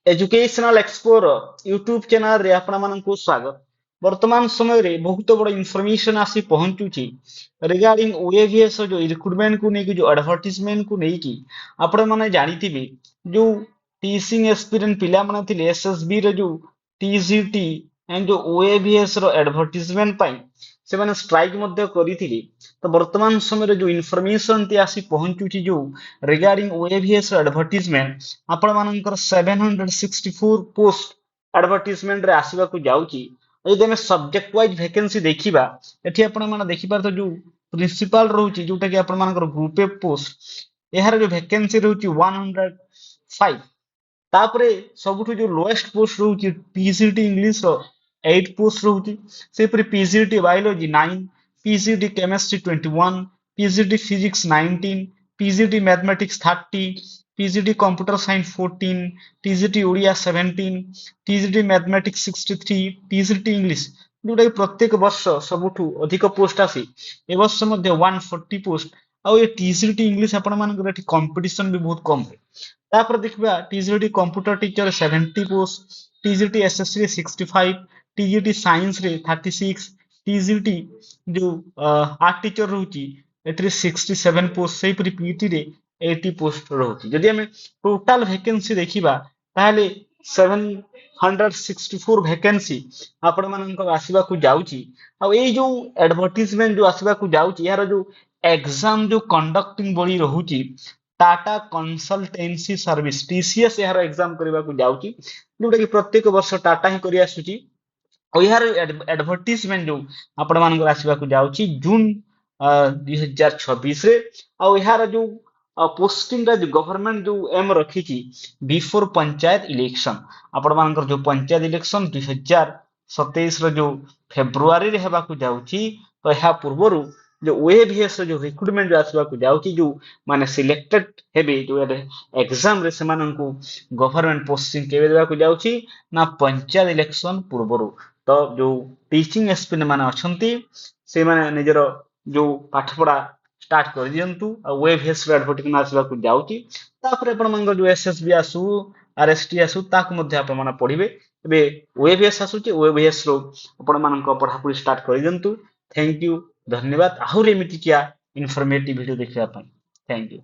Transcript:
Educational explore YouTube channel रे आपण मानकु स्वागत। वर्तमान समय रे बहुत बड़ इनफॉरमेशन आसी पहुंचुची रिगार्डिंग ओएवीएस जो रिक्रूटमेंट को नेकी जो एडवर्टाइजमेंट को नेकी आपण माने जानिथिबे जो टीचिंग एक्सपीरियंस पिला माने थिले एसएसबी रे जो टीजीटी एंड जो ओएवीएस रो एडवर्टाइजमेंट पाई से माने स्ट्राइक मध्ये करिथिले। तो वर्तमान समय रे जो इनफॉरमेशन ती आसी पहुंचुची जो रिगार्डिंग ओएवीएस रो एडवर्टाइजमेंट आपण मानकर 764 पोस्ट एडवर्टाइजमेंट रे आसीबा को जाउची। यदि हम सब्जेक्ट वाइज वैकेंसी देखिबा एठी आपण माने देखि पारतो जो प्रिंसिपल रहउची जोटा कि आपण मानकर ग्रुप ए पोस्ट एहार जो वैकेंसी रहउची 105। तापरे सबुठु जो लोएस्ट पोस्ट रहउची पीजीटी इंग्लिश रो 8 पोस्ट रहउची। सेपरि PGT biology 9, PGT chemistry 21, PGT physics 19, PGT mathematics 30, PGT computer science 14, TGT Odia 17, TGT mathematics 63, TGT English जोटा कि प्रत्येक वर्ष सबुठु अधिक पोस्ट आसी ए वर्ष मध्ये 140 पोस्ट। आउ ये टीजीटी इंग्लिश आपण मानकर एठी कंपटीशन भी बहुत कम है। तापर देखबा TGT computer teacher 70 post, TGT SSC रे 65, टीजीटी साइंस रे 36, टीजीटी जो आर्ट टीचर रहउची एठी 67 पोस्ट, सेही परि पीटी रे 80 पोस्ट रहउची। जदि हमें टोटल वैकेंसी देखिबा ताहले 764 वैकेंसी आपण मानकर आसीबा को जाउची। आ ए जो एडवर्टाइजमेंट जो आसीबा को जाउची यार जो एग्जाम जो कंडक्टिंग बॉडी रहउची टाटा कंसल्टेंसी सर्विस टीसीएस यार एग्जाम करबा को जाउची जोटा कि प्रत्येक वर्ष टाटा ही करि आसुची। और यार एडवर्टाइजमेंट जो आपण मानकर आसीबा को जाउची जून 2026 रे। और यार जो पोस्टिंग जो गवर्नमेंट जो एम रखी बिफोर पंचायत इलेक्शन आपण मानकर जो पंचायत इलेक्शन 2027 रो जो फेब्रुआरी रे हेबा को जाउची। तो यह पूर्वरु जो ओएवीएस जो रिक्रूटमेंट जो आसबा को जाउची जो माने सिलेक्टेड हेबे जो एग्जाम रे से माननकु गवर्नमेंट पोस्टिंग केबे देबा को जाउची ना पंचायत इलेक्शन पूर्वरु। तो जो टीचिंग एक्सपीरियंस माने अछंती से माने निजरो जो पाठपढ़ा स्टार्ट कर दियंतु ओएवीएस रो एडवर्टाइजमेंट आसबा को जाउची। तापर आपण मानकर जो एसएसबी आसु आरएसटी आसु ताक मध्ये आपण माने पढिबे। एबे ओएवीएस आसुची ओएवीएस रो आपण मानकर पढापुरी स्टार्ट कर दियंतु। थैंक यू धन्यवाद। आहुर एमिति किया इनफॉर्मेटिव वीडियो देखिबा पई थैंक यू।